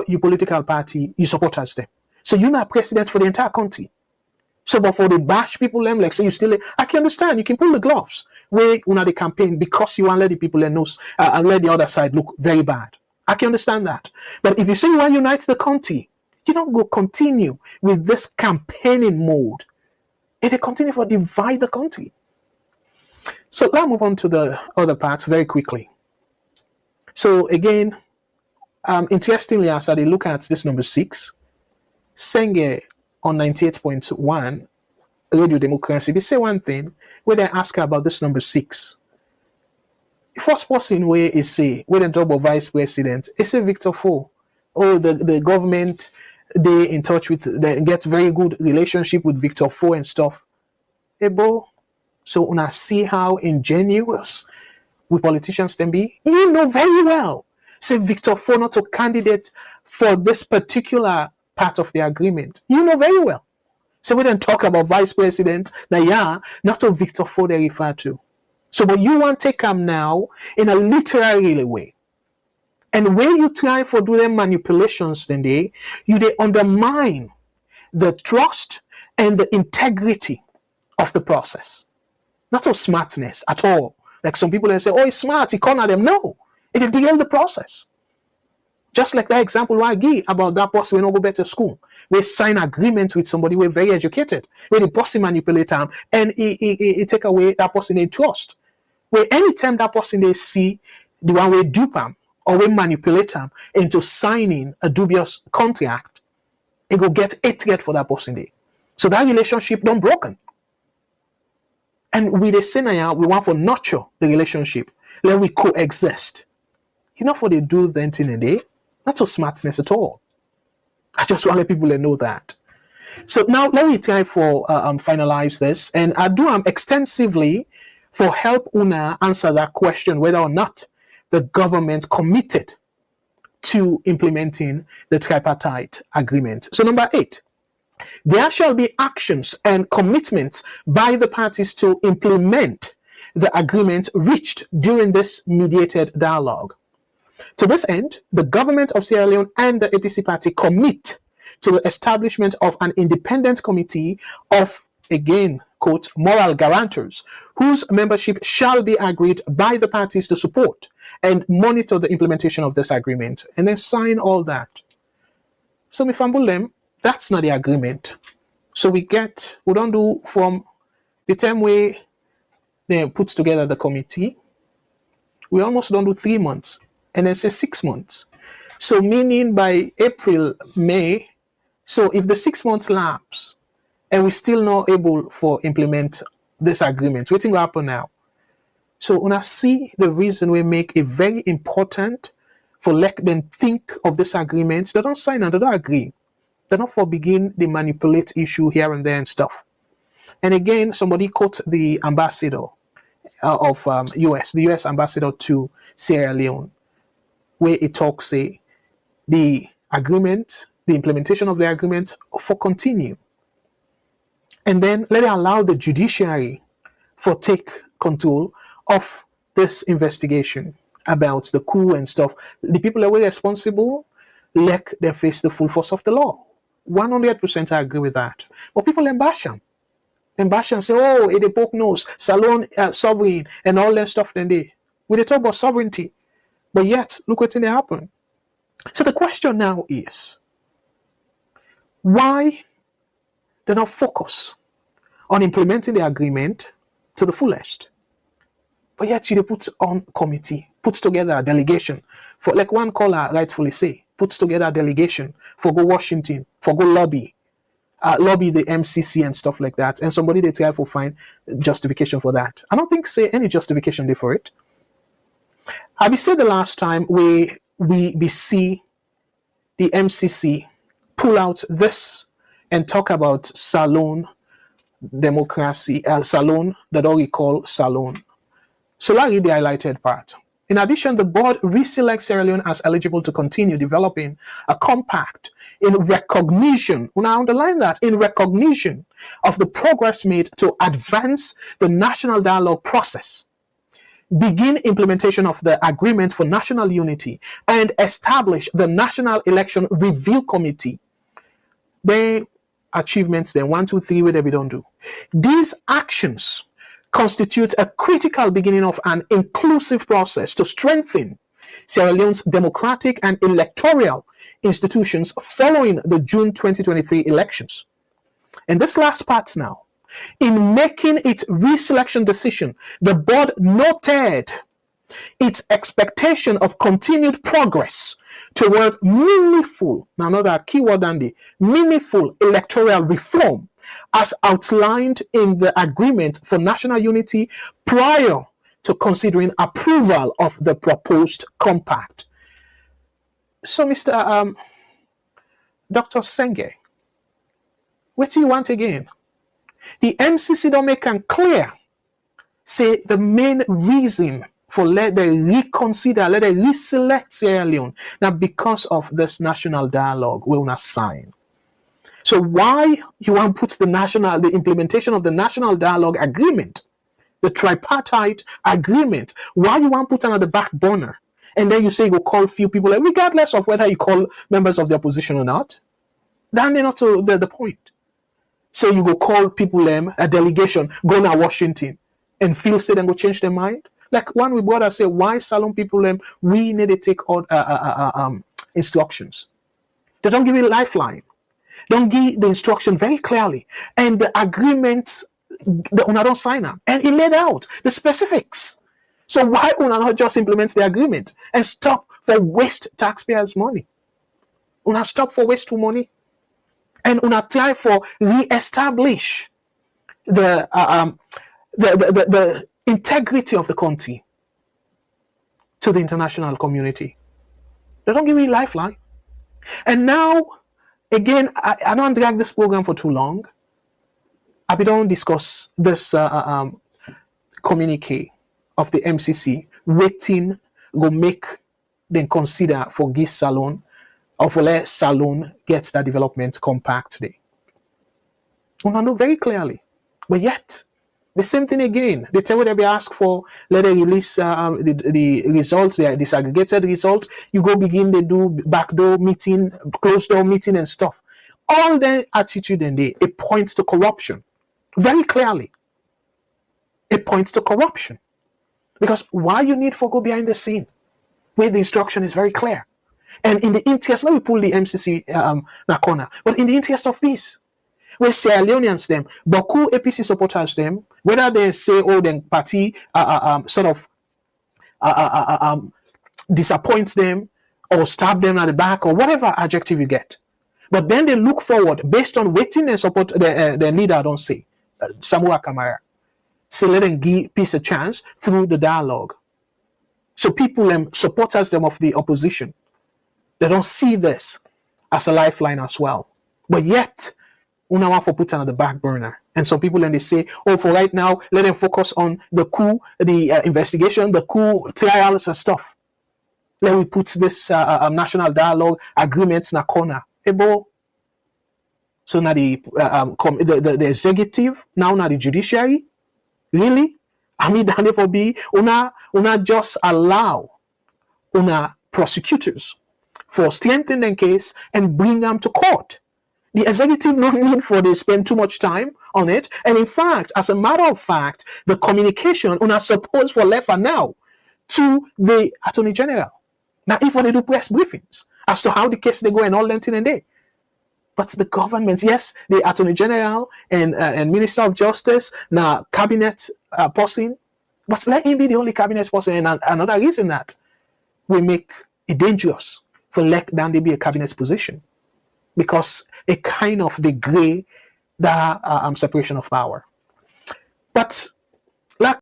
your political party, you support us them. So you're not president for the entire country. So, but for the bash people, them like say you still, I can understand. You can pull the gloves where una the campaign because you want to let the people know and let the other side look very bad. I can understand that. But if you say you want to unite the country, you don't go continue with this campaigning mode. It will continue for divide the country. So let's move on to the other part very quickly. So again, interestingly, as I look at this number 6, Senge on 98.1 Radio Democracy, they say one thing where they ask her about this number 6. The first person where is say, when they talk about vice president, it's a Victor Fo. Oh, the government, they in touch with, they get very good relationship with Victor Fo and stuff. Hey, bro, so when I see how ingenuous we politicians can be, you know very well, say Victor Fo not a candidate for this particular part of the agreement. You know very well. So we don't talk about vice president, that yeah, not a Victor Fo they refer to. So but you want to take them now in a literary way. And when you try for doing manipulations, then they undermine the trust and the integrity of the process. Not of smartness at all. Like some people they say, oh, he's smart, he cornered them. No, it derail the process. Just like that example I give about that person when we go back to school. We sign agreement with somebody we're very educated, where the person manipulate them and he take away that person they trust. Where anytime that person they see the one we dupe them or we manipulate them into signing a dubious contract, it go get hatred for that person there. So that relationship don't broken. And with the scenario, we want to nurture the relationship. Let we coexist. You know for they do the thing a day. Not so smartness at all. I just want to let people know that. So now let me try for finalize this, and I do extensively for help Una answer that question whether or not the government committed to implementing the tripartite agreement. So number 8, there shall be actions and commitments by the parties to implement the agreement reached during this mediated dialogue. To this end, the government of Sierra Leone and the APC party commit to the establishment of an independent committee of, again, quote, moral guarantors, whose membership shall be agreed by the parties to support and monitor the implementation of this agreement, and then sign all that. So, Mifambulem, that's not the agreement. So we don't do from the time we put together the committee, we almost don't do 3 months. And then say 6 months. So meaning by April, May, so if the 6 months lapse and we're still not able to implement this agreement, what will happen now? So when I see the reason we make it very important for let them think of this agreement, they don't sign and they don't agree. They don't for begin the manipulate issue here and there and stuff. And again, somebody quote the ambassador of US, the US ambassador to Sierra Leone, where it talks the agreement, the implementation of the agreement for continue. And then let it allow the judiciary for take control of this investigation about the coup and stuff. The people that were responsible, let them face the full force of the law. 100% I agree with that. But people embash them. Embash and say, oh, it poke nose, Salone sovereign, and all that stuff. Then they talk about sovereignty. But yet, look what's going to happen. So the question now is, why do not focus on implementing the agreement to the fullest? But yet you put on committee, put together a delegation, for like one caller rightfully say, puts together a delegation for go Washington, for go lobby the MCC and stuff like that. And somebody they try to find justification for that. I don't think say any justification there for it. I said the last time we see the MCC pull out this and talk about Salone democracy, Salone that all we call Salone. So let's read the highlighted part. In addition, the board reselects Sierra Leone as eligible to continue developing a compact in recognition, and I underline that, in recognition of the progress made to advance the national dialogue process. begin implementation of the agreement for national unity, and establish the National Election Review Committee. They achievements then 1, 2, 3 where we don't do. These actions constitute a critical beginning of an inclusive process to strengthen Sierra Leone's democratic and electoral institutions following the June 2023 elections. And this last part now, in making its reselection decision, the board noted its expectation of continued progress toward meaningful, now another keyword Andy, meaningful electoral reform as outlined in the agreement for national unity prior to considering approval of the proposed compact. So, Mr. Dr. Senge, what do you want again? The MCC don't make it clear, say the main reason for let them reconsider, let them reselect Sierra Leone, now because of this national dialogue we will not sign. So why you want to put the implementation of the national dialogue agreement, the tripartite agreement, why you want to put it on the back burner? And then you say you go call few people, like, regardless of whether you call members of the opposition or not, then they're not to the point. So you go call people, a delegation, go to Washington, and feel say and go change their mind. Like one we brother say, why Salone people, we need to take all instructions. They don't give you a lifeline. Don't give the instruction very clearly. And the agreement, the una don't sign up. And it laid out the specifics. So why una not just implement the agreement and stop for waste taxpayers' money? Una stop for wasteful money. And una try for re-establish the integrity of the country to the international community. They don't give me a lifeline. And now, again, I don't drag this program for too long. I don't discuss this communique of the MCC, waiting, go make them consider for this Salone, or for let Salone get that development compact today. I know very clearly. But yet, the same thing again. They tell you they ask for, let them release the results, the disaggregated results. You go begin to do backdoor meeting, closed door meeting and stuff. All their attitude and it points to corruption. Very clearly. It points to corruption. Because why you need for go behind the scene, where the instruction is very clear. And in the interest, let me pull the MCC na corner, but in the interest of peace, where Sierra Leoneans them, Boku APC supporters them, whether they say, oh, then party sort of disappoints them or stab them at the back or whatever adjective you get. But then they look forward based on waiting and support the leader, don't say, Samuel Kamara. So let them give peace a chance through the dialogue. So people, supporters them of the opposition, they don't see this as a lifeline as well. But yet, una want for put on the back burner. And some people then they say, oh, for right now, let them focus on the coup, the investigation, the coup trials and stuff. Let me put this national dialogue agreements in a corner. Ebo. So now the executive, now the judiciary, really? I mean, for be una just allow una prosecutors for strengthening the case and bring them to court. The executive no need for they spend too much time on it. And in fact, as a matter of fact, the communication una supposed for left and now to the Attorney General. Now, if they do press briefings as to how the case they go and all that in a day. But the government, yes, the Attorney General and Minister of Justice, now cabinet person, but let him be the only cabinet person. And another reason that we make it dangerous for let them be a cabinet position, because it kind of degrade the separation of power. But